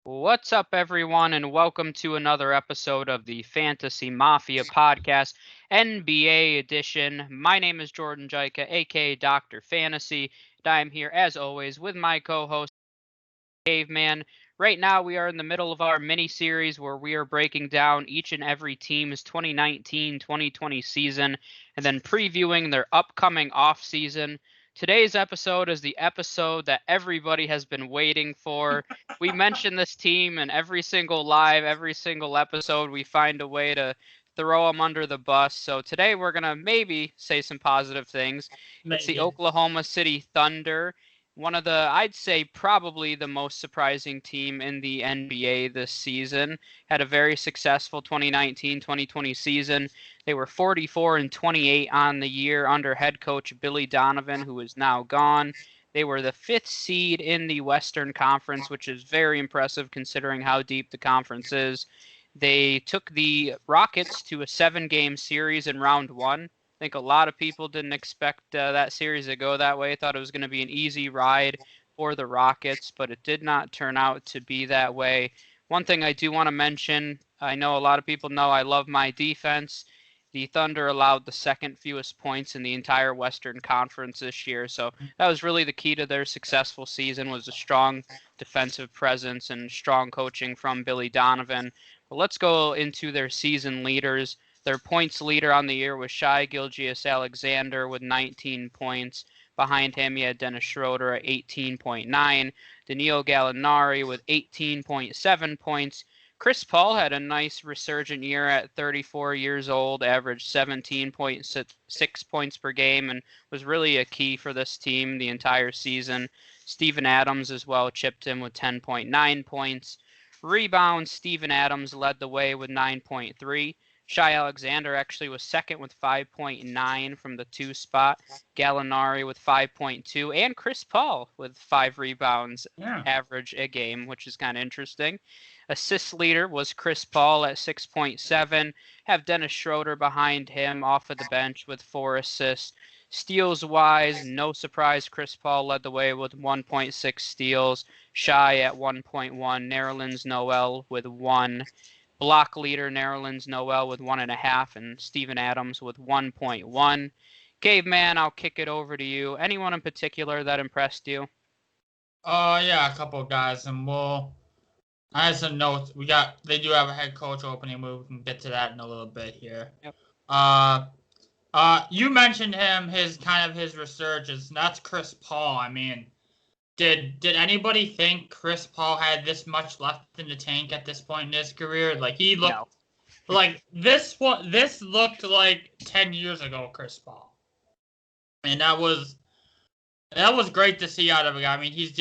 What's up, everyone, and welcome to another episode of the Fantasy Mafia Podcast, NBA edition. My name is Jordan Jaika, aka Dr. Fantasy, and I am here, as always, with my co host, Caveman. Right now, we are in the middle of our mini series where we are breaking down each and every team's 2019-2020 season and then previewing their upcoming off season. Today's episode is the episode that everybody has been waiting for. We mention this team in every single live, every single episode. We find a way to throw them under the bus. So today we're going to maybe say some positive things. It's the Maybe. Oklahoma City Thunder, one of the, I'd say, probably the most surprising team in the NBA this season. Had a very successful 2019-2020 season. They were 44 and 28 on the year under head coach Billy Donovan, who is now gone. They were the fifth seed in the Western Conference, which is very impressive considering how deep the conference is. They took the Rockets to a 7-game series in round one. I think a lot of people didn't expect that series to go that way. Thought it was going to be an easy ride for the Rockets, but it did not turn out to be that way. One thing I do want to mention, I know a lot of people know I love my defense. The Thunder allowed the second fewest points in the entire Western Conference this year, so that was really the key to their successful season, was a strong defensive presence and strong coaching from Billy Donovan. But let's go into their season leaders. Their points leader on the year was Shai Gilgeous-Alexander with 19 points. Behind him, you had Dennis Schroeder at 18.9, Danilo Gallinari with 18.7 points. Chris Paul had a nice resurgent year at 34 years old, averaged 17.6 points per game, and was really a key for this team the entire season. Steven Adams as well chipped in with 10.9 points. Rebounds, Steven Adams led the way with 9.3. Shai Alexander actually was second with 5.9 from the 2 spot. Gallinari with 5.2, and Chris Paul with 5 rebounds Yeah. average a game, which is kind of interesting. Assist leader was Chris Paul at 6.7. Have Dennis Schroeder behind him off of the bench with 4 assists. Steals wise, no surprise, Chris Paul led the way with 1.6 steals. Shai at 1.1. Nerlens Noel with 1. Block leader Nerlens Noel with 1.5, and Steven Adams with 1.1. Caveman, I'll kick it over to you. Anyone in particular that impressed you? Yeah, a couple of guys, and I have some notes. They do have a head coach opening move. We can get to that in a little bit here. Yep. Uh, you mentioned his resurgence. And that's Chris Paul. I mean, did anybody think Chris Paul had this much left in the tank at this point in his career? Like he looked No. like this. This looked like 10 years ago, Chris Paul, and that was great to see out of a guy. I mean, he's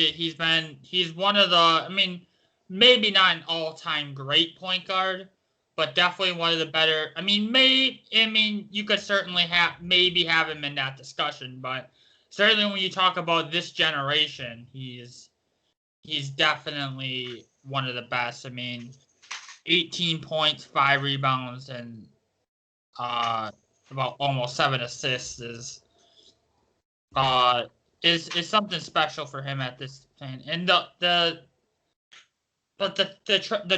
one of the. I mean, maybe not an all-time great point guard, but definitely one of the better. I mean, you could certainly have him in that discussion, but certainly when you talk about this generation, he's definitely one of the best. I mean, 18 points, 5 rebounds, and about almost 7 assists uh is something special for him at this point. And the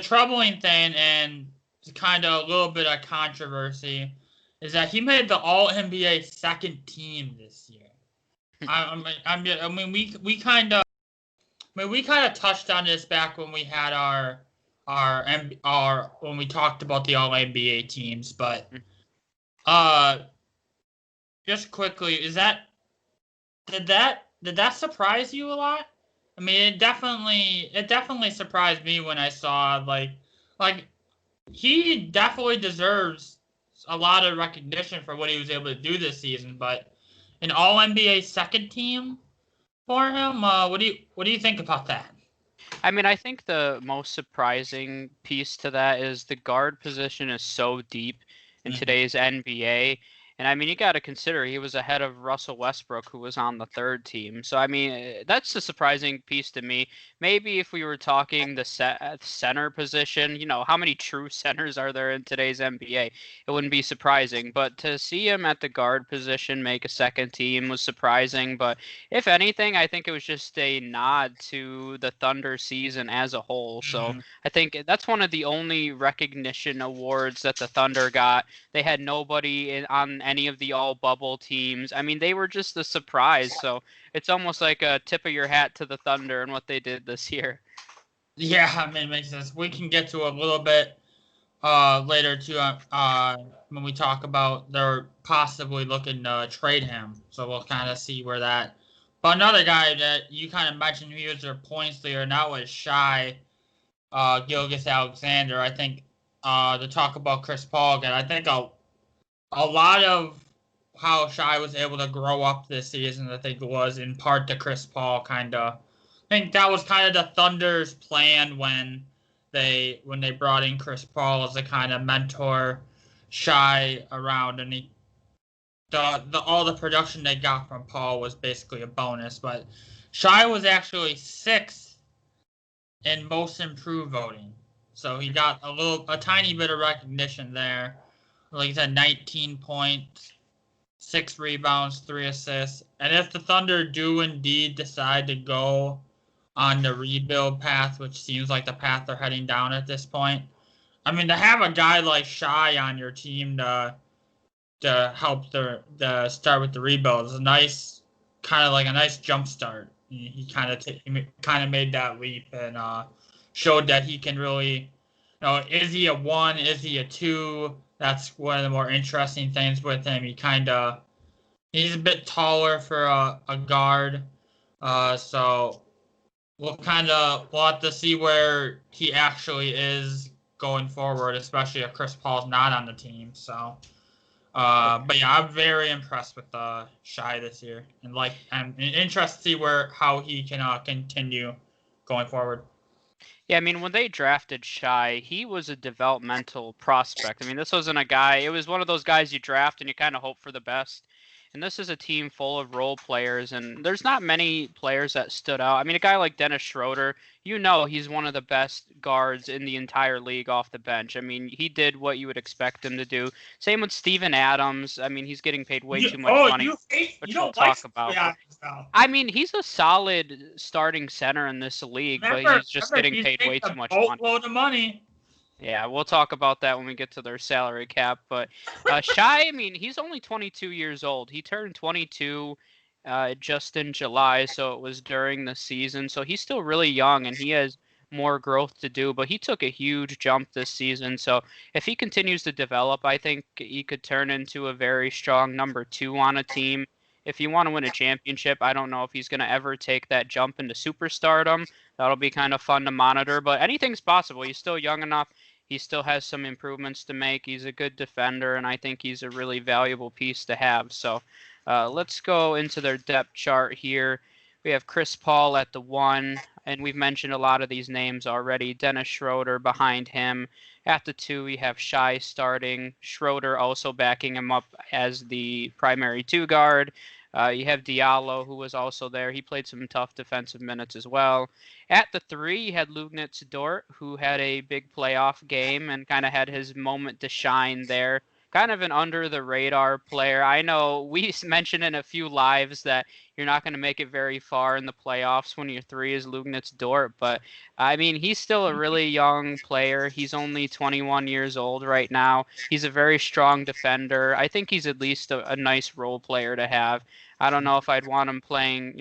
troubling thing, and kind of a little bit of controversy, is that he made the All NBA second team this year. I mean we kind of touched on this back when we had our when we talked about the All NBA teams, but just quickly, did that surprise you a lot? I mean, it definitely surprised me when I saw like he definitely deserves a lot of recognition for what he was able to do this season, but an All NBA second team for him. What do you think about that? I mean, I think the most surprising piece to that is the guard position is so deep in Mm-hmm. today's NBA. And I mean, you got to consider he was ahead of Russell Westbrook, who was on the third team. So I mean, that's a surprising piece to me. Maybe if we were talking the center position, how many true centers are there in today's NBA? It wouldn't be surprising. But to see him at the guard position make a second team was surprising. But if anything, I think it was just a nod to the Thunder season as a whole. So Mhm. I think that's one of the only recognition awards that the Thunder got. They had nobody on any of the all bubble teams. I mean, they were just a surprise. So it's almost like a tip of your hat to the Thunder and what they did this year. Yeah, I mean, it makes sense. We can get to a little bit later too when we talk about they're possibly looking to trade him. So we'll kind of see where that. But another guy that you kind of mentioned he was their points leader, and that was Shy Gilgeous Alexander. I think to talk about Chris Paul again, I think a lot of how Shy was able to grow up this season, I think, was in part to Chris Paul. Kind of, I think that was kind of the Thunder's plan when they brought in Chris Paul as a kind of mentor Shy around, and all the production they got from Paul was basically a bonus. But Shy was actually sixth in most improved voting, so he got a tiny bit of recognition there. Like you said, 19 points, 6 rebounds, 3 assists. And if the Thunder do indeed decide to go on the rebuild path, which seems like the path they're heading down at this point, I mean, to have a guy like Shy on your team to help the start with the rebuild is a nice, kind of like a nice jump start. He kind of made that leap and showed that he can really, is he a 1? Is he a 2? That's one of the more interesting things with him. He's a bit taller for a guard, so we'll have to see where he actually is going forward, especially if Chris Paul's not on the team. So, but yeah, I'm very impressed with Shy this year, and I'm interested to see how he can continue going forward. Yeah, I mean, when they drafted Shy, he was a developmental prospect. I mean, this wasn't a guy, it was one of those guys you draft and you kind of hope for the best. And this is a team full of role players, and there's not many players that stood out. I mean, a guy like Dennis Schroeder, he's one of the best guards in the entire league off the bench. I mean, he did what you would expect him to do. Same with Steven Adams. I mean, he's getting paid way too much money, You which we'll don't like talk about. But now. I mean, he's a solid starting center in this league, but he's just getting He's paid making way a too much money. boatload of money. Yeah, we'll talk about that when we get to their salary cap. But Shy, I mean, he's only 22 years old. He turned 22 just in July, so it was during the season. So he's still really young, and he has more growth to do. But he took a huge jump this season. So if he continues to develop, I think he could turn into a very strong number 2 on a team. If you want to win a championship, I don't know if he's going to ever take that jump into superstardom. That'll be kind of fun to monitor, but anything's possible. He's still young enough. He still has some improvements to make. He's a good defender, and I think he's a really valuable piece to have. So let's go into their depth chart here. We have Chris Paul at the 1, and we've mentioned a lot of these names already. Dennis Schroeder behind him. At the 2, we have Shai starting. Schroeder also backing him up as the primary 2 guard. You have Diallo, who was also there. He played some tough defensive minutes as well. At the 3, you had Lugnitz Dort, who had a big playoff game and kind of had his moment to shine there. Kind of an under the radar player. I know we mentioned in a few lives that you're not going to make it very far in the playoffs when your 3 is Lugnitz Dort, but I mean, he's still a really young player. He's only 21 years old right now. He's a very strong defender. I think he's at least a nice role player to have. I don't know if I'd want him playing,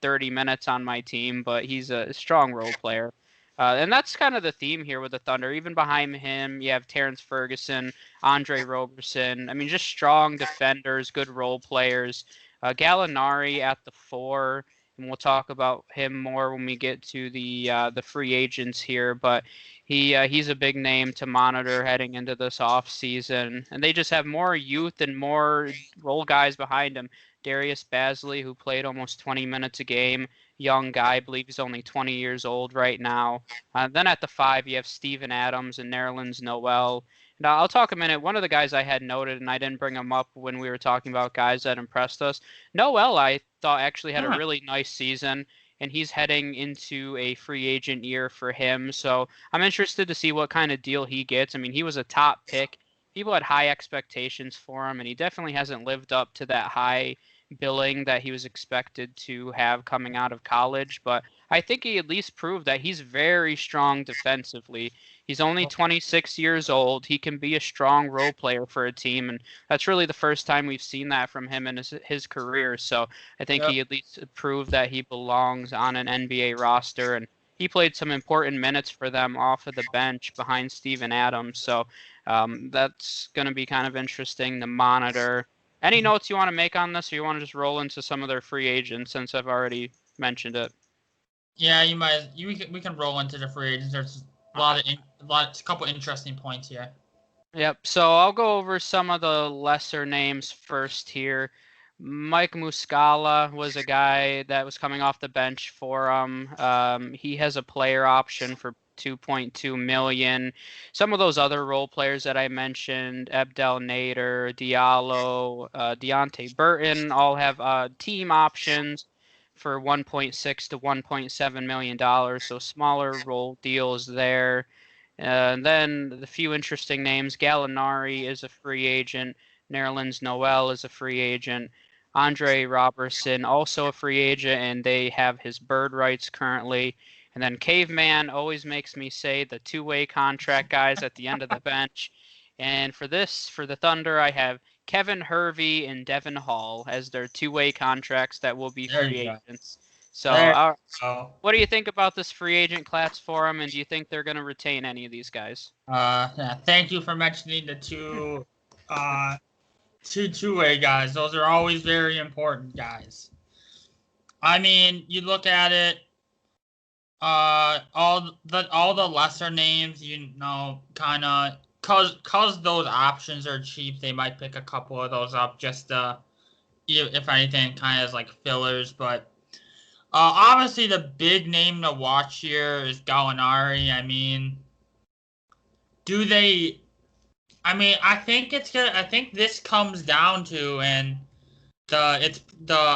30 minutes on my team, but he's a strong role player. And that's kind of the theme here with the Thunder. Even behind him, you have Terrence Ferguson, Andre Roberson. I mean, just strong defenders, good role players. Gallinari at the 4, and we'll talk about him more when we get to the free agents here. But he's a big name to monitor heading into this off season, and they just have more youth and more role guys behind him. Darius Basley, who played almost 20 minutes a game, young guy, I believe he's only 20 years old right now. Then at the 5, you have Steven Adams and Nerlens Noel. And I'll talk a minute. One of the guys I had noted, and I didn't bring him up when we were talking about guys that impressed us. Noel, I thought actually had a Huh. really nice season, and he's heading into a free agent year for him. So I'm interested to see what kind of deal he gets. I mean, he was a top pick. People had high expectations for him, and he definitely hasn't lived up to that high billing that he was expected to have coming out of college. But I think he at least proved that he's very strong defensively. He's only 26 years old. He can be a strong role player for a team, and that's really the first time we've seen that from him in his career. So I think Yep. he at least proved that he belongs on an NBA roster, and he played some important minutes for them off of the bench behind Steven Adams. So that's going to be kind of interesting to monitor. Any notes you want to make on this, or you want to just roll into some of their free agents since I've already mentioned it? Yeah, you might. We can roll into the free agents. There's a couple interesting points here. Yep. So I'll go over some of the lesser names first here. Mike Muscala was a guy that was coming off the bench for him. He has a player option for 2.2 million. Some of those other role players that I mentioned, Abdel Nader, Diallo, Deontay Burton, all have team options for 1.6 to 1.7 million dollars. So smaller role deals there. And then the few interesting names, Gallinari is a free agent. Nerlens Noel is a free agent. Andre Robertson, also a free agent, and they have his bird rights currently. And then Caveman always makes me say the two-way contract guys at the end of the bench. And for the Thunder, I have Kevin Hervey and Devin Hall as their two-way contracts that will be There free you go. agents. So There you go. what do you think about this free agent class for them, and do you think they're going to retain any of these guys? Yeah, thank you for mentioning the two-way guys. Those are always very important guys. I mean, you look at it, all the lesser names, kind of cause those options are cheap. They might pick a couple of those up just if anything, kind of as like fillers. But obviously, the big name to watch here is Gallinari. I mean, do they? I mean, I think it's gonna. I think this comes down to, and the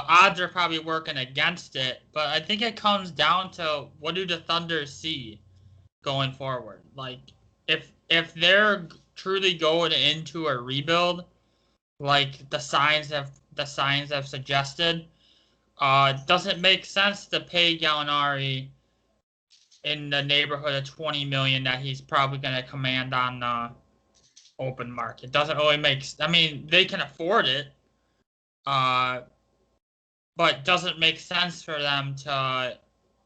odds are probably working against it, but I think it comes down to what do the Thunder see going forward? Like, if they're truly going into a rebuild, like the signs have suggested, does it make sense to pay Gallinari in the neighborhood of 20 million that he's probably going to command on the open market? Doesn't really make. I mean, they can afford it, uh, but doesn't make sense for them to,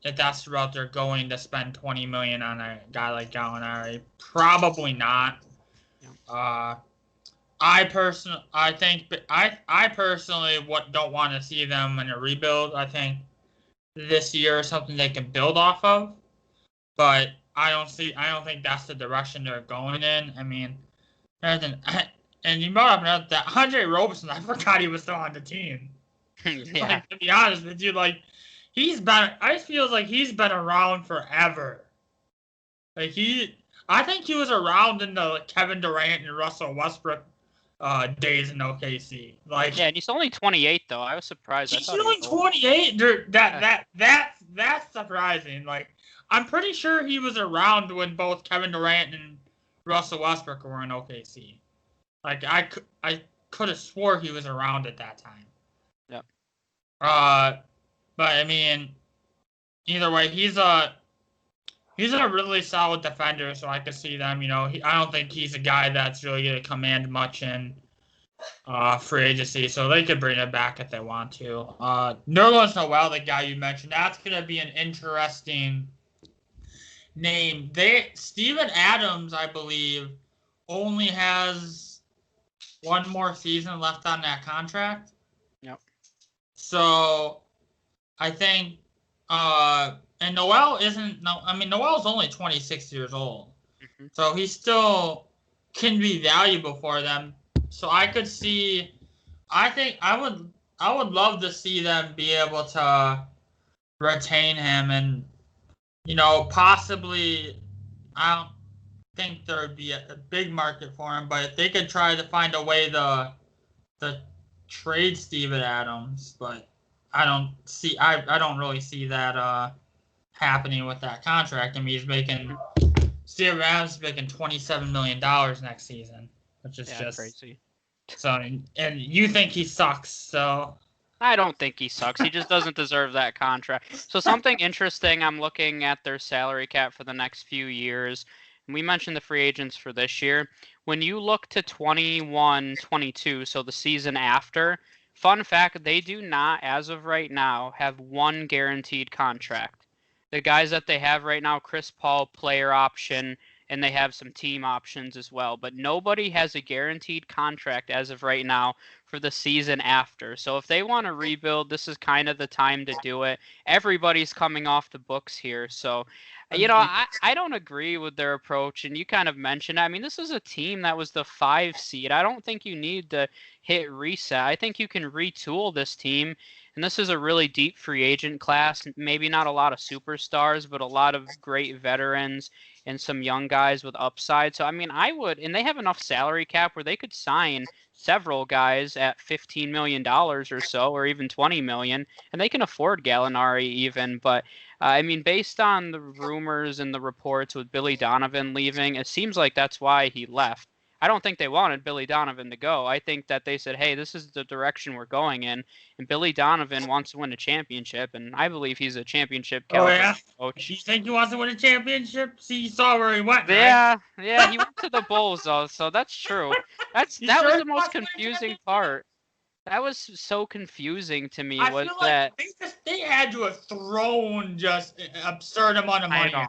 if that's the route they're going, to spend 20 million on a guy like Gallinari. Probably not. Yeah. I personally don't want to see them in a rebuild. I think this year is something they can build off of, but I don't think that's the direction they're going in. I mean, and you brought up that Andre Roberson. I forgot he was still on the team. Yeah. Like, to be honest with you, like I feel like he's been around forever. Like I think he was around in the Kevin Durant and Russell Westbrook days in OKC. Like, Yeah, and he's only 28 though. I was surprised. I he's thought he was only old. 28. That's surprising. Like, I'm pretty sure he was around when both Kevin Durant and Russell Westbrook were in OKC. Like, I could have swore he was around at that time. Yep. But I mean, either way, he's a really solid defender, so I could see them. I don't think he's a guy that's really going to command much in free agency, so they could bring it back if they want to. Nerlens Noel, the guy you mentioned, that's going to be an interesting name. Steven Adams, I believe, only has one more season left on that contract. Yep. So I think and Noel isn't no I mean Noel's only 26 years old. Mm-hmm. So he still can be valuable for them. So I could see I would love to see them be able to retain him and possibly I don't think there would be a big market for him, but they could try to find a way to trade Steven Adams, but I don't really see that happening with that contract. I mean, Steven Adams is making $27 million next season, which is just crazy. so. And you think he sucks, so I don't think he sucks. He just doesn't deserve that contract. So something interesting, I'm looking at their salary cap for the next few years. And we mentioned the free agents for this year. When you look to 21-22, so the season after, fun fact, they do not, as of right now, have one guaranteed contract. The guys that they have right now, Chris Paul, player option, and they have some team options as well. But nobody has a guaranteed contract as of right now for the season after. So if they want to rebuild, this is kind of the time to do it. Everybody's coming off the books here. So, I don't agree with their approach. And you kind of mentioned, I mean, this is a team that was the 5 seed. I don't think you need to hit reset. I think you can retool this team. And this is a really deep free agent class. Maybe not a lot of superstars, but a lot of great veterans and some young guys with upside. So, I mean, and they have enough salary cap where they could sign several guys at $15 million or so, or even $20 million, and they can afford Gallinari even. But I mean, based on the rumors and the reports with Billy Donovan leaving, it seems like that's why he left. I don't think they wanted Billy Donovan to go. I think that they said, hey, this is the direction we're going in. And Billy Donovan wants to win a championship, and I believe he's a championship caliber coach. You think he wants to win a championship? See, you saw where he went, Yeah, right? yeah, he went to the Bulls though, so that's true. That was Sure the most confusing part. That was so confusing to me I was feel like that they had to have thrown just an absurd amount of I money. don't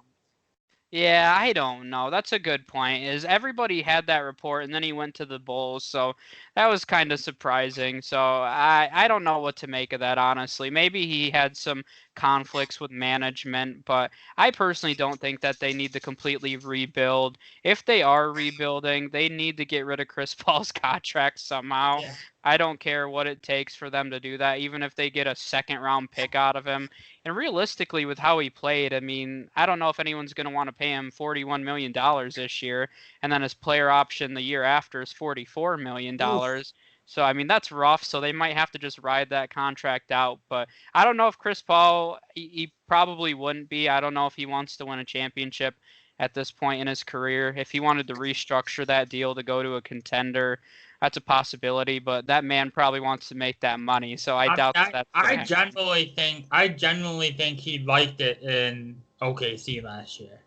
Yeah, I don't know. That's a good point. Is everybody had that report and then he went to the Bulls, so that was kind of surprising. So I don't know what to make of that honestly. Maybe he had some conflicts with management, but I personally don't think that they need to completely rebuild. If they are rebuilding, they need to get rid of Chris Paul's contract somehow. Yeah. I don't care what it takes for them to do that, even if they get a second round pick out of him. And realistically, with how he played, I mean, I don't know if anyone's going to want to pay him $41 million this year, and then his player option the year after is $44 million. Oof. So, I mean, that's rough. So they might have to just ride that contract out. But I don't know if Chris Paul, he probably wouldn't be. I don't know if he wants to win a championship at this point in his career. If he wanted to restructure that deal to go to a contender, that's a possibility, but that man probably wants to make that money, so I doubt that's going to happen. I genuinely think he liked it in OKC last year.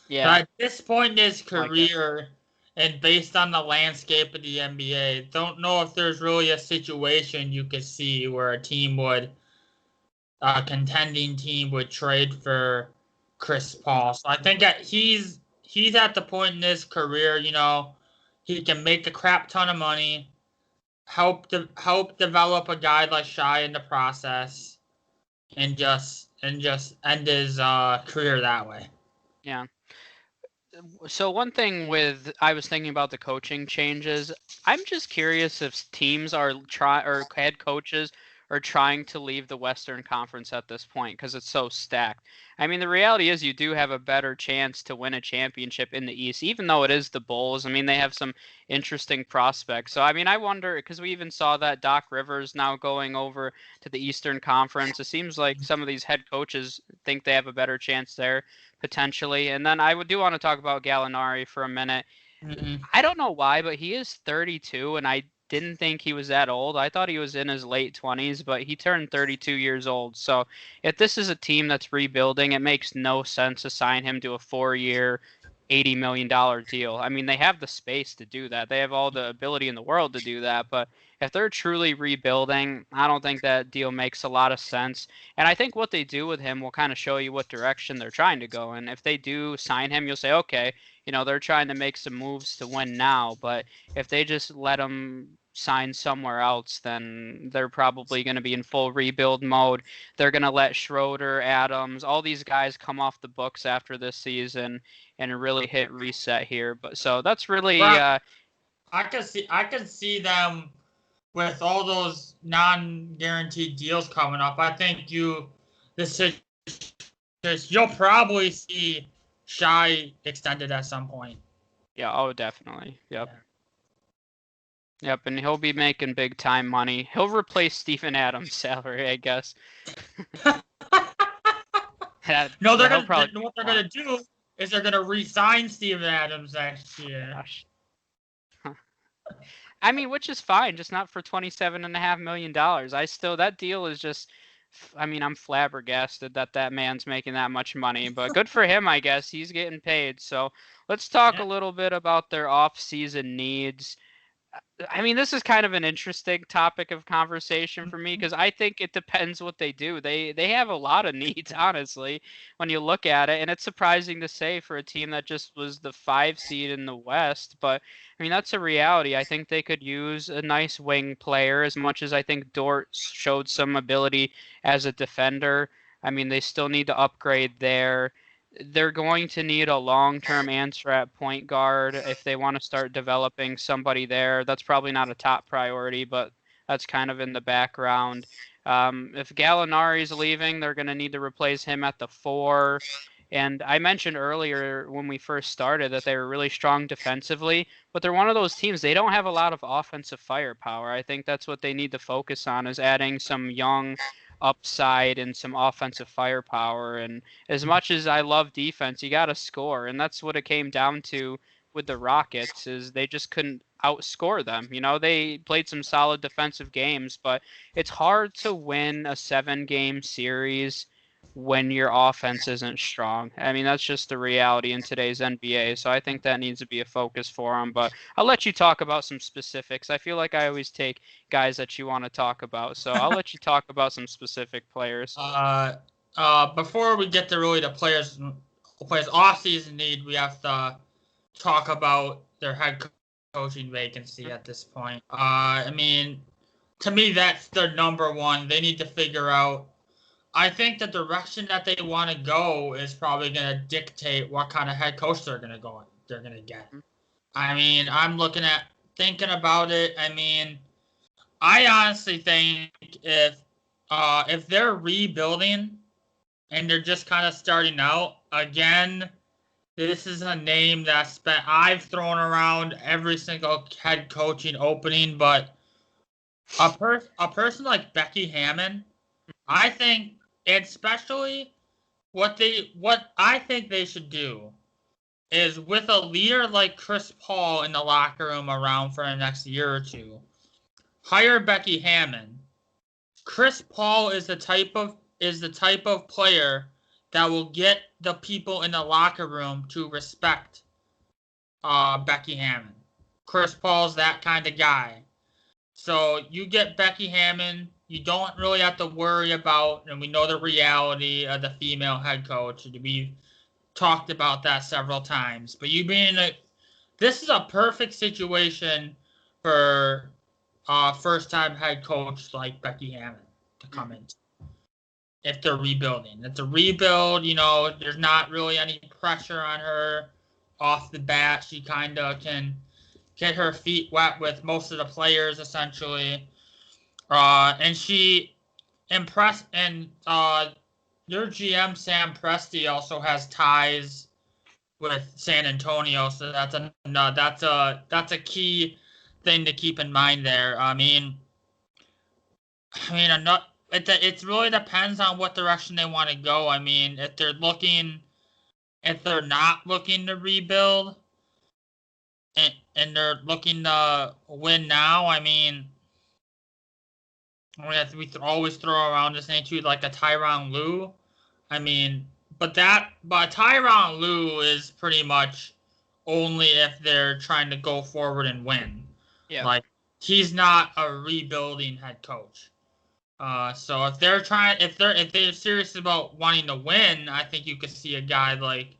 Yeah, But at this point in his like it. career, and based on the landscape of the NBA, don't know if there's really a situation you could see where a contending team would trade for Chris Paul. So I think that he's at the point in his career, he can make a crap ton of money, help develop a guy like Shai in the process, and just end his career that way. Yeah. So one thing with I was thinking about the coaching changes. I'm just curious if teams are or head coaches are trying to leave the Western Conference at this point because it's so stacked. I mean, the reality is you do have a better chance to win a championship in the East, even though it is the Bulls. I mean, they have some interesting prospects. So I mean, I wonder because we even saw that Doc Rivers now going over to the Eastern Conference. It seems like some of these head coaches think they have a better chance there potentially. And then I do want to talk about Gallinari for a minute. Mm-hmm. I don't know why, but he is 32, and I didn't think he was that old. I thought he was in his late 20s, but he turned 32 years old. So if this is a team that's rebuilding, it makes no sense to sign him to a 4-year, $80 million deal. I mean, they have the space to do that. They have all the ability in the world to do that. But if they're truly rebuilding, I don't think that deal makes a lot of sense. And I think what they do with him will kind of show you what direction they're trying to go in. If they do sign him, you'll say, okay, they're trying to make some moves to win now. But if they just let him sign somewhere else, then they're probably going to be in full rebuild mode. They're going to let Schroeder, Adams, all these guys come off the books after this season and really hit reset here. But so that's really Right. I could see them with all those non-guaranteed deals coming up. I think you'll probably see Shai extended at some point. Yeah, oh, definitely. Yep. Yeah. Yep, and he'll be making big time money. He'll replace Stephen Adams' salary, I guess. Yeah, No, he'll probably what they're more. gonna do is they're gonna re-sign Steven Adams next year. Gosh. I mean, which is fine, just not for $27.5 million. That deal is just, I mean, I'm flabbergasted that that man's making that much money, but good for him, I guess. He's getting paid. So let's talk a Yeah. little bit about their off-season needs. I mean, this is kind of an interesting topic of conversation for me because I think it depends what they do. They have a lot of needs, honestly, when you look at it, and it's surprising to say for a team that just was the 5 seed in the West. But I mean, that's a reality. I think they could use a nice wing player as much as I think Dort showed some ability as a defender. I mean, they still need to upgrade there. They're going to need a long-term answer at point guard if they want to start developing somebody there. That's probably not a top priority, but that's kind of in the background. If Gallinari's leaving, they're going to need to replace him at the 4. And I mentioned earlier when we first started that they were really strong defensively, but they're one of those teams, they don't have a lot of offensive firepower. I think that's what they need to focus on is adding some young upside and some offensive firepower. And as much as I love defense, you got to score, and that's what it came down to with the Rockets is they just couldn't outscore them. You know, they played some solid defensive games, but it's hard to win a 7-game series when your offense isn't strong. I mean, that's just the reality in today's NBA. So I think that needs to be a focus for them. But I'll let you talk about some specifics. I feel like I always take guys that you want to talk about. So I'll let you talk about some specific players. Before we get to really the players off-season need, we have to talk about their head coaching vacancy at this point. I mean, to me, that's their number one. They need to figure out. I think the direction that they want to go is probably going to dictate what kind of head coach they're going to go. They're going to get. I mean, I'm thinking about it. I mean, I honestly think if they're rebuilding and they're just kind of starting out again, this is a name I've thrown around every single head coaching opening, but a person like Becky Hammon, I think, especially what I think they should do is with a leader like Chris Paul in the locker room around for the next year or two, hire Becky Hammon. Chris Paul is the type of player that will get the people in the locker room to respect Becky Hammon. Chris Paul's that kind of guy. So you get Becky Hammon, you don't really have to worry about, and we know the reality of the female head coach. We've talked about that several times. But this is a perfect situation for a first-time head coach like Becky Hammon to come in. If they're rebuilding. It's a rebuild, there's not really any pressure on her off the bat. She kind of can get her feet wet with most of the players, essentially. And she impressed, and their GM, Sam Presti, also has ties with San Antonio, so that's a key thing to keep in mind there. It really depends on what direction they want to go. I mean, if they're not looking to rebuild and they're looking to win now, I mean, we always throw around this name too, like a Tyronn Lue. I mean, but Tyronn Lue is pretty much only if they're trying to go forward and win. Yeah. Like, he's not a rebuilding head coach. So if they're serious about wanting to win, I think you could see a guy like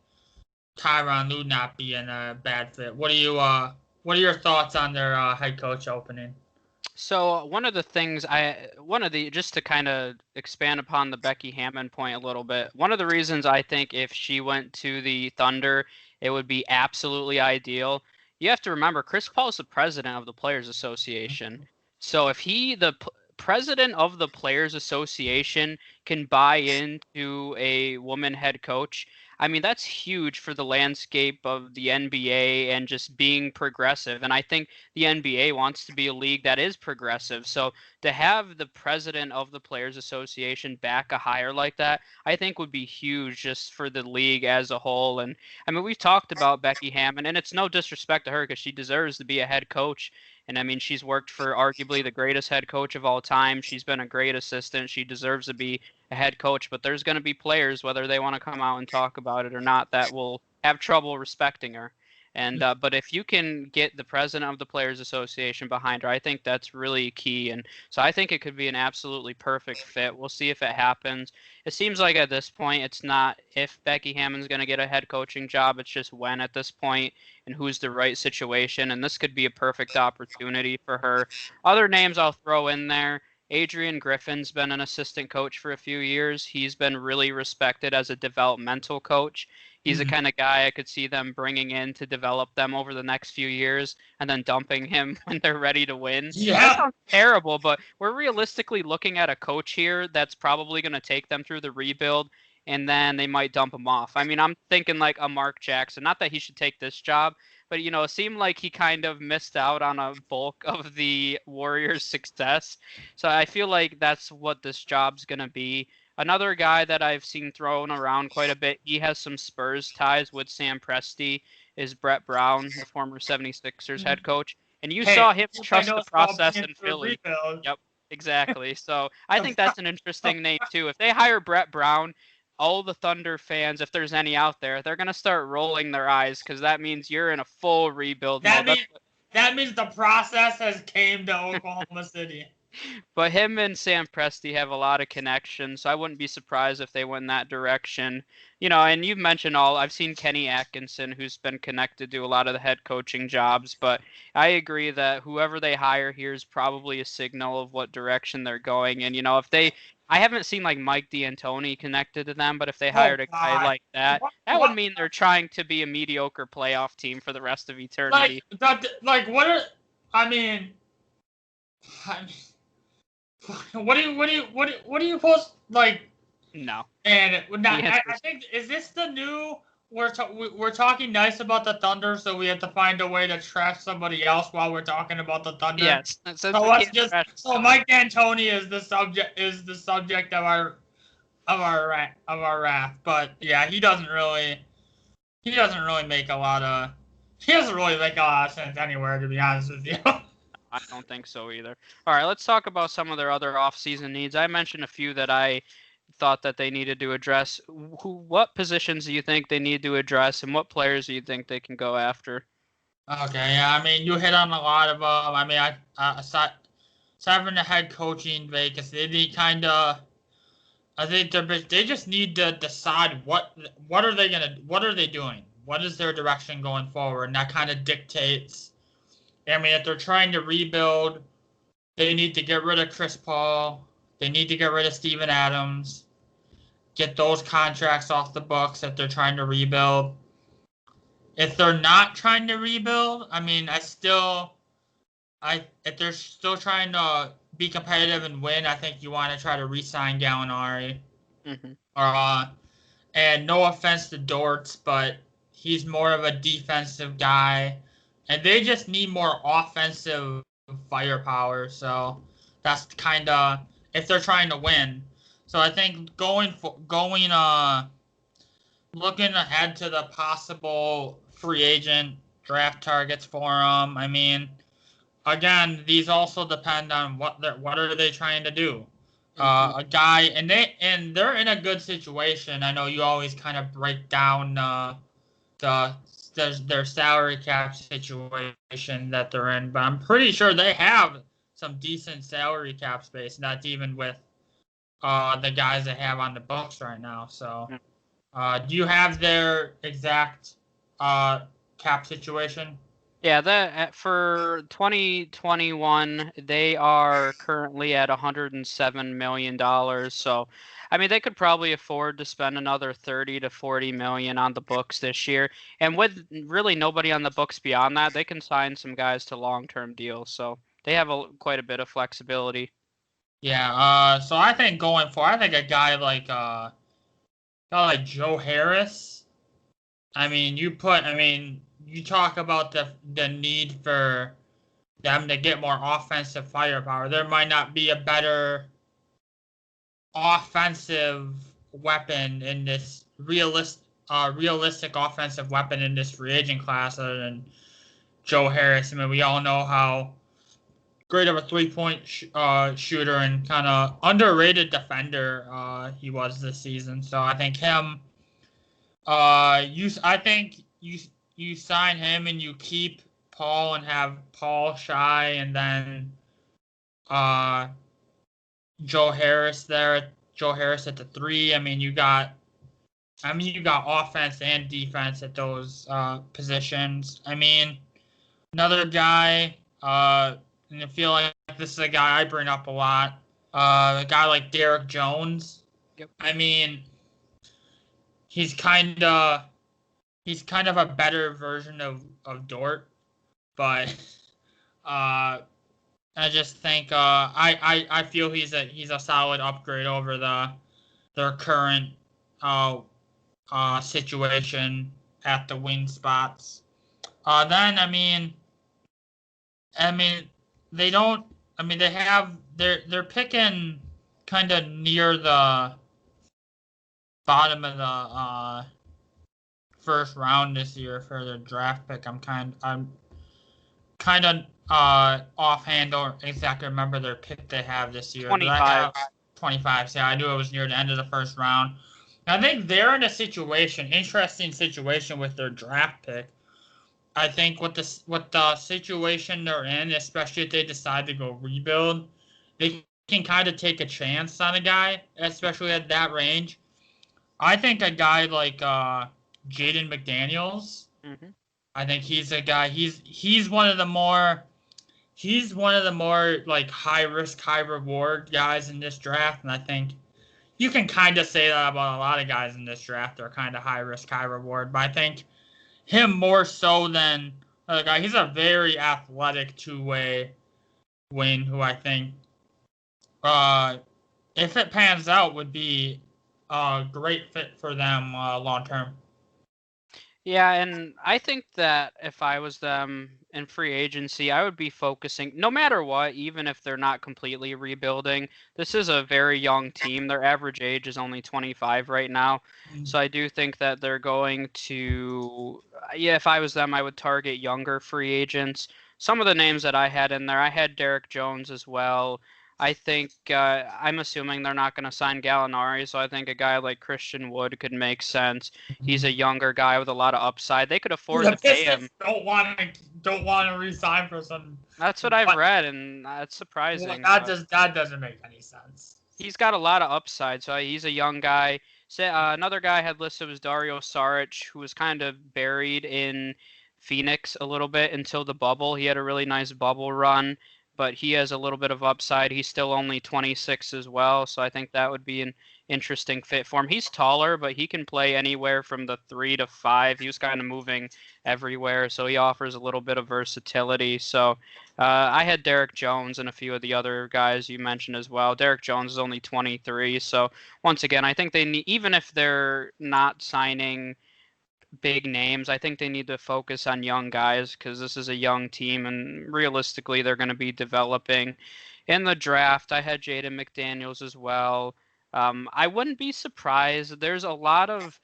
Tyronn Lue not being a bad fit. What are your thoughts on their head coach opening? So just to kind of expand upon the Becky Hammon point a little bit, one of the reasons I think if she went to the Thunder, it would be absolutely ideal. You have to remember, Chris Paul is the president of the Players Association. So if president of the Players Association can buy into a woman head coach, I mean, that's huge for the landscape of the NBA and just being progressive. And I think the NBA wants to be a league that is progressive. So to have the president of the Players Association back a hire like that, I think would be huge just for the league as a whole. And I mean, we've talked about Becky Hammon, and it's no disrespect to her because she deserves to be a head coach. And I mean, she's worked for arguably the greatest head coach of all time. She's been a great assistant. She deserves to be a head coach, but there's going to be players, whether they want to come out and talk about it or not, that will have trouble respecting her. And but if you can get the president of the Players Association behind her, I think that's really key. And so I think it could be an absolutely perfect fit. We'll see if it happens. It seems like at this point, it's not if Becky Hammon's going to get a head coaching job. It's just when at this point and who's the right situation. And this could be a perfect opportunity for her. Other names I'll throw in there. Adrian Griffin's been an assistant coach for a few years. He's been really respected as a developmental coach. He's the kind of guy I could see them bringing in to develop them over the next few years and then dumping him when they're ready to win. Yeah. That sounds terrible, but we're realistically looking at a coach here that's probably going to take them through the rebuild and then they might dump him off. I mean, I'm thinking like a Mark Jackson. Not that he should take this job, but you know, it seemed like he kind of missed out on a bulk of the Warriors' success. So I feel like that's what this job's going to be. Another guy that I've seen thrown around quite a bit, he has some Spurs ties with Sam Presti, is Brett Brown, the former 76ers head coach. And you saw him trust the process in Philly. Yep, exactly. So I think that's an interesting name, too. If they hire Brett Brown, all the Thunder fans, if there's any out there, they're going to start rolling their eyes because that means you're in a full rebuild mode. That means the process has came to Oklahoma City. But him and Sam Presti have a lot of connections, so I wouldn't be surprised if they went in that direction. You know, and you've mentioned I've seen Kenny Atkinson, who's been connected to a lot of the head coaching jobs, but I agree that whoever they hire here is probably a signal of what direction they're going. And, you know, I haven't seen like Mike D'Antoni connected to them, but if they hired a guy like that, that would mean they're trying to be a mediocre playoff team for the rest of eternity. I mean, what do you post like? No. And I think is this the new? We're talking nice about the Thunder, so we have to find a way to trash somebody else while we're talking about the Thunder. Yes. So Mike D'Antoni is the subject of our wrath. But yeah, he doesn't really make a lot of sense anywhere, to be honest with you. I don't think so either. All right, let's talk about some of their other off-season needs. I mentioned a few that I thought that they needed to address. What positions do you think they need to address, and what players do you think they can go after? Okay, yeah, I mean, you hit on a lot of them. I mean, aside from the head coaching vacancy, I think they just need to decide what are they doing? What is their direction going forward? And that kind of dictates. I mean, if they're trying to rebuild, they need to get rid of Chris Paul. They need to get rid of Steven Adams. Get those contracts off the books if they're trying to rebuild. If they're not trying to rebuild, I mean, if they're still trying to be competitive and win, I think you want to try to re-sign Gallinari. Mm-hmm. And no offense to Dortz, but he's more of a defensive guy. And they just need more offensive firepower. So that's kind of if they're trying to win. So I think looking ahead to the possible free agent draft targets for them. I mean, again, these also depend on what are they trying to do. Mm-hmm. A guy and they're in a good situation. I know you always kind of break down their salary cap situation that they're in, but I'm pretty sure they have some decent salary cap space, not even with the guys they have on the books right now. So, do you have their exact cap situation? Yeah, that for 2021, they are currently at $107 million. So, I mean, they could probably afford to spend another 30 to 40 million on the books this year. And with really nobody on the books beyond that, they can sign some guys to long-term deals. So they have quite a bit of flexibility. Yeah. So I think going forward, I think a guy like Joe Harris. I mean, you talk about the need for them to get more offensive firepower. There might not be a better offensive weapon in this realistic offensive weapon in this free agent class other than Joe Harris. I mean, we all know how great of a shooter and kind of underrated defender he was this season. So I think him. I think you sign him and you keep Paul and have Paul Shy and then uh Joe Harris there. Joe Harris at the three. You got offense and defense at those positions. I mean, another guy. And I feel like this is a guy I bring up a lot. A guy like Derek Jones. Yep. I mean, he's kind of he's kind of a better version of Dort, but uh, I just think I feel he's a solid upgrade over their current uh, situation at the wing spots. Then I mean they don't. I mean they have they're picking kind of near the bottom of the first round this year for their draft pick. I'm kind of offhand don't exactly remember their pick they have this year, but I 25. have 25. So yeah, I knew it was near the end of the first round. I think they're in a interesting situation with their draft pick. I think with the situation they're in, especially if they decide to go rebuild, they can kind of take a chance on a guy, especially at that range. I think a guy like Jaden McDaniels. Hmm. I think he's a guy. He's one of the more like high risk, high reward guys in this draft, and I think you can kind of say that about a lot of guys in this draft. They're kind of high risk, high reward, but I think him more so than other guy. He's a very athletic two-way wing who I think, uh, if it pans out, would be a great fit for them long term. Yeah, and I think that if I was them in free agency, I would be focusing, no matter what, even if they're not completely rebuilding. This is a very young team. Their average age is only 25 right now. So I do think that they're going to, yeah, if I was them, I would target younger free agents. Some of the names that I had in there, I had Derek Jones as well. I think I'm assuming they're not going to sign Gallinari, so I think a guy like Christian Wood could make sense. He's a younger guy with a lot of upside. They could afford The to pay him. Pistons don't want to resign for some. That's what I've But read, and that's well, surprising. that doesn't make any sense. He's got a lot of upside, so he's a young guy. Another guy I had listed was Dario Saric, who was kind of buried in Phoenix a little bit until the bubble. He had a really nice bubble run, but he has a little bit of upside. He's still only 26 as well, so I think that would be an interesting fit for him. He's taller, but he can play anywhere from the 3 to 5. He was kind of moving everywhere, so he offers a little bit of versatility. So I had Derek Jones and a few of the other guys you mentioned as well. Derek Jones is only 23, so once again, I think they need, even if they're not signing big names, I think they need to focus on young guys because this is a young team, and realistically, they're going to be developing. In the draft, I had Jaden McDaniels as well. I wouldn't be surprised. There's a lot of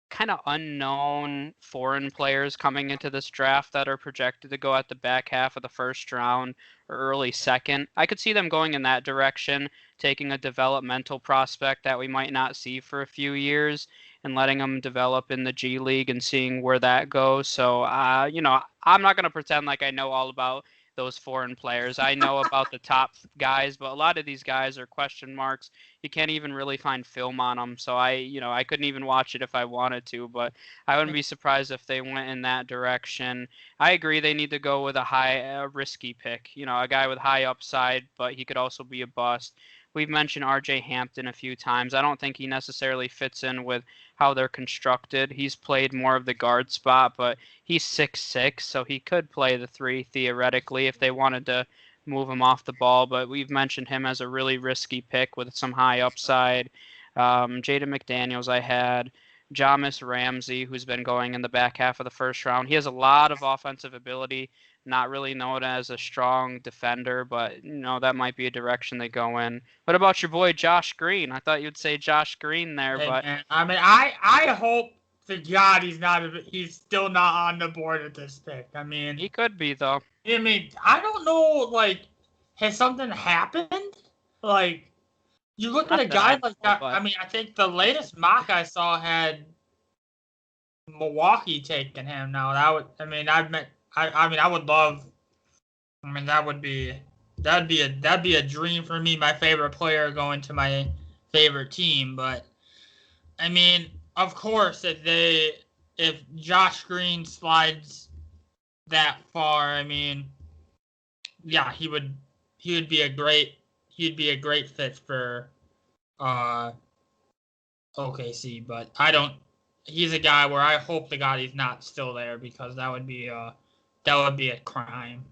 kind of unknown foreign players coming into this draft that are projected to go at the back half of the first round or early second. I could see them going in that direction, taking a developmental prospect that we might not see for a few years and letting them develop in the G League and seeing where that goes. So, I'm not going to pretend like I know all about those foreign players. I know about the top guys, but a lot of these guys are question marks. You can't even really find film on them. So I couldn't even watch it if I wanted to, but I wouldn't be surprised if they went in that direction. I agree they need to go with a risky pick, a guy with high upside, but he could also be a bust. We've mentioned RJ Hampton a few times. I don't think he necessarily fits in with how they're constructed. He's played more of the guard spot, but he's 6'6", so he could play the three theoretically if they wanted to move him off the ball, but we've mentioned him as a really risky pick with some high upside. Jaden McDaniels, I had. Jamis Ramsey, who's been going in the back half of the first round. He has a lot of offensive ability, not really known as a strong defender, but that might be a direction they go in. What about your boy Josh Green? I thought you'd say Josh Green there, Hey but man, I mean, I hope to God he's still not on the board at this pick. he could be though. I don't know. Like, has something happened? Like, you look at Not a that I guy like know, that. but I think the latest mock I saw had Milwaukee taking him. Now that would, I would love. I mean, that'd be a dream for me. My favorite player going to my favorite team, but I mean, of course, if Josh Green slides that far, I mean, yeah, he'd be a great fit for uh OKC, but I don't. He's a guy where I hope to God he's not still there because that would be a crime.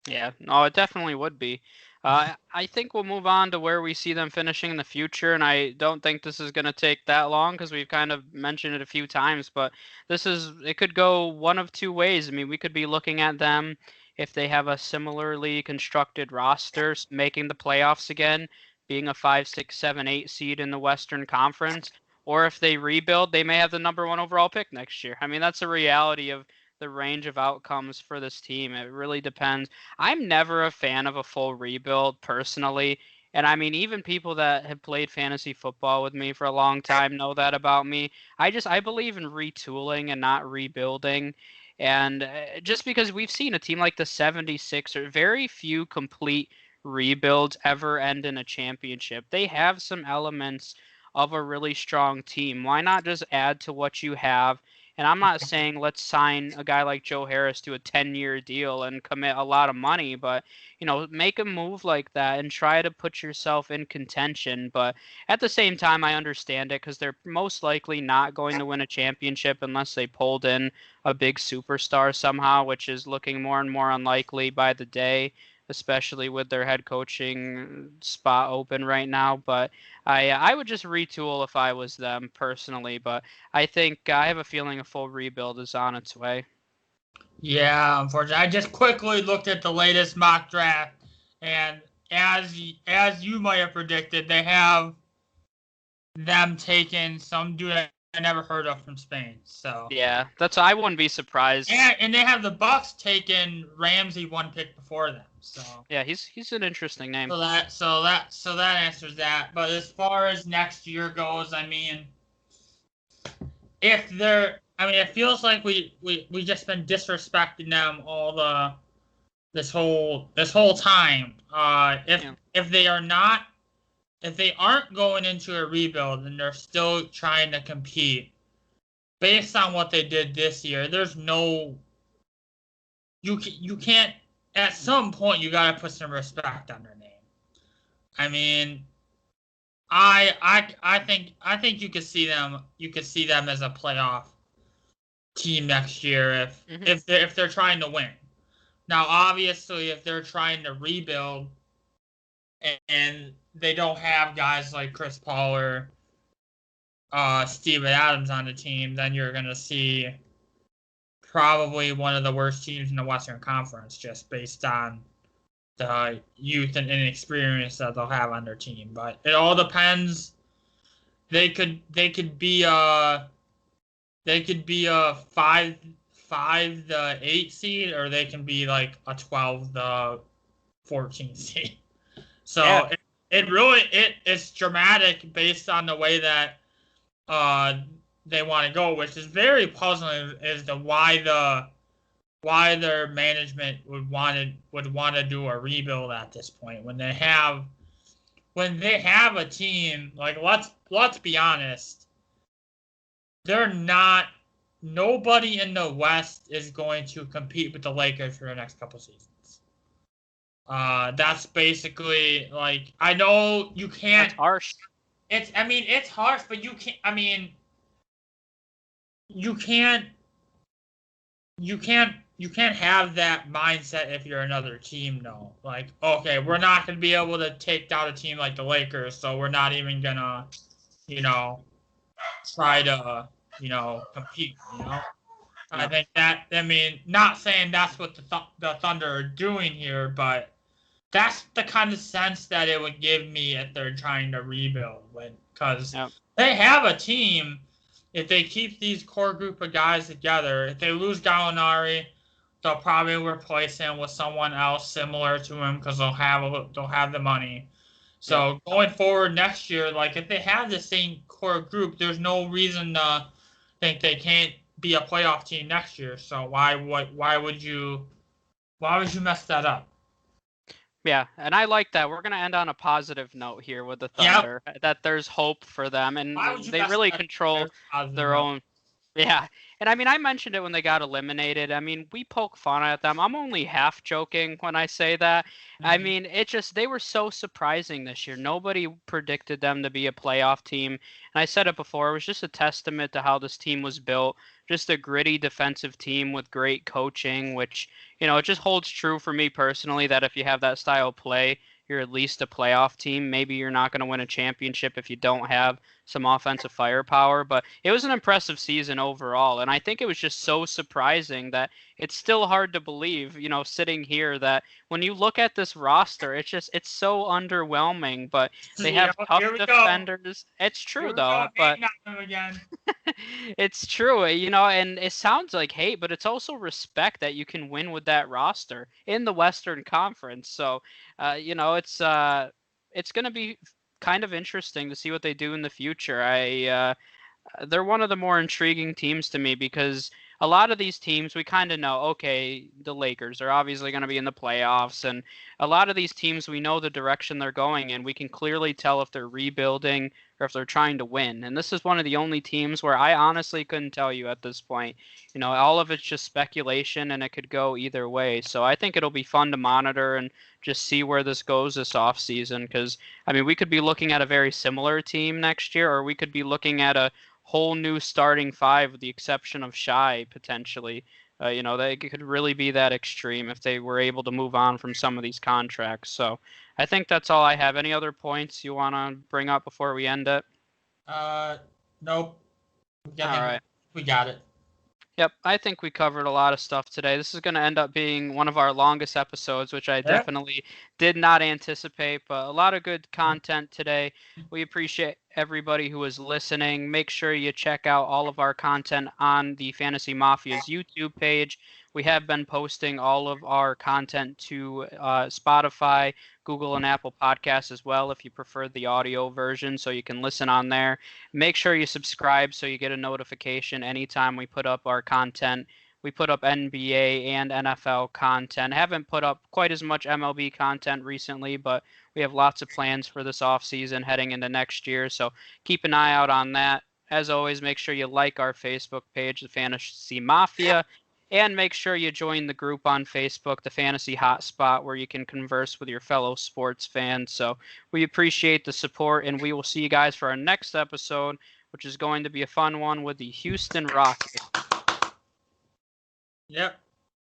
yeah, no, it definitely would be. I think we'll move on to where we see them finishing in the future, and I don't think this is going to take that long because we've kind of mentioned it a few times. But it could go one of two ways. I mean, we could be looking at them if they have a similarly constructed roster, making the playoffs again, being a 5, 6, 7, 8 seed in the Western Conference, or if they rebuild, they may have the number one overall pick next year. I mean, that's a reality of the range of outcomes for this team. It really depends. I'm never a fan of a full rebuild personally. And I mean, even people that have played fantasy football with me for a long time know that about me. I believe in retooling and not rebuilding. And just because we've seen a team like the 76ers, very few complete rebuilds ever end in a championship. They have some elements of a really strong team. Why not just add to what you have? And I'm not saying let's sign a guy like Joe Harris to a 10-year deal and commit a lot of money, but make a move like that and try to put yourself in contention. But at the same time, I understand it because they're most likely not going to win a championship unless they pulled in a big superstar somehow, which is looking more and more unlikely by the day, especially with their head coaching spot open right now. But I would just retool if I was them personally, but I think I have a feeling a full rebuild is on its way. Yeah, unfortunately, I just quickly looked at the latest mock draft, and as you might have predicted, they have them taking some dude I never heard of from Spain. So Yeah, I wouldn't be surprised. and they have the Bucks taking Ramsey one pick before them. So Yeah, he's an interesting name. so that answers that. But as far as next year goes, I mean, it feels like we just been disrespecting them this whole time. Yeah. If they aren't going into a rebuild and they're still trying to compete based on what they did this year, there's no you can't. At some point, you got to put some respect on their name. I mean, I think you could see them as a playoff team next year if they're trying to win. Now, obviously, if they're trying to rebuild and they don't have guys like Chris Paul or Steven Adams on the team, then you're going to see probably one of the worst teams in the Western Conference just based on the youth and inexperience that they'll have on their team. But it all depends. They could be a five the 8 seed, or they can be like a 12 the 14 seed. So Yeah. it's dramatic based on the way that they want to go, which is very puzzling as to why their management would want to do a rebuild at this point when they have a team like let's be honest, they're not. Nobody in the West is going to compete with the Lakers for the next couple seasons. That's basically like I know you can't. That's harsh. It's harsh, but you can't. You can't you can't have that mindset if you're another team, though. Like, okay, we're not going to be able to take down a team like the Lakers, so we're not even going to, you know, try to, compete, I Yeah. think that, I mean, not saying that's what the Thunder are doing here, but that's the kind of sense that it would give me if they're trying to rebuild. Because Yeah. they have a team, if they keep these core group of guys together, if they lose Gallinari, they'll probably replace him with someone else similar to him because they'll have the money. Yeah. So going forward next year, like if they have the same core group, there's no reason to think they can't be a playoff team next year. So why would you mess that up? Yeah, and I like that. We're going to end on a positive note here with the Yep. Thunder, that there's hope for them, Why would and you they mess really that up? control There's positive their note. own. Yeah, and I mean, I mentioned it when they got eliminated. I mean, we poke fun at them. I'm only half joking when I say that. I Mhm. mean, it just, they were so surprising this year. Nobody predicted them to be a playoff team. And I said it before, it was just a testament to how this team was built. Just a gritty defensive team with great coaching, which, it just holds true for me personally that if you have that style of play, you're at least a playoff team. Maybe you're not going to win a championship if you don't have some offensive firepower, but it was an impressive season overall. And I think it was just so surprising that it's still hard to believe, sitting here, that when you look at this roster, it's so underwhelming, but they See, have tough here we go. defenders. It's Here true we go though, but hating on them again. it's true, and it sounds like hate, but it's also respect that you can win with that roster in the Western Conference. So, it's going to be kind of interesting to see what they do in the future. They're one of the more intriguing teams to me because a lot of these teams we kind of know, okay, the Lakers are obviously going to be in the playoffs, and a lot of these teams we know the direction they're going in. We can clearly tell if they're rebuilding or if they're trying to win. And this is one of the only teams where I honestly couldn't tell you at this point. All of it's just speculation and it could go either way. So I think it'll be fun to monitor and just see where this goes this offseason because I mean, we could be looking at a very similar team next year, or we could be looking at a whole new starting five with the exception of Shy potentially. They could really be that extreme if they were able to move on from some of these contracts. So I think that's all I have. Any other points you want to bring up before we end it? Uh, nope. I All think right. we got it. Yep, I think we covered a lot of stuff today. This is going to end up being one of our longest episodes, which I Yeah. definitely did not anticipate, but a lot of good content today. We appreciate everybody who is listening. Make sure you check out all of our content on the Fantasy Mafia's YouTube page. We have been posting all of our content to Spotify, Google, and Apple Podcasts as well if you prefer the audio version, so you can listen on there. Make sure you subscribe so you get a notification anytime we put up our content. We put up NBA and NFL content. Haven't put up quite as much MLB content recently, but we have lots of plans for this offseason heading into next year. So keep an eye out on that. As always, make sure you like our Facebook page, the Fantasy Mafia, and make sure you join the group on Facebook, the Fantasy Hotspot, where you can converse with your fellow sports fans. So we appreciate the support, and we will see you guys for our next episode, which is going to be a fun one with the Houston Rockets. Yep.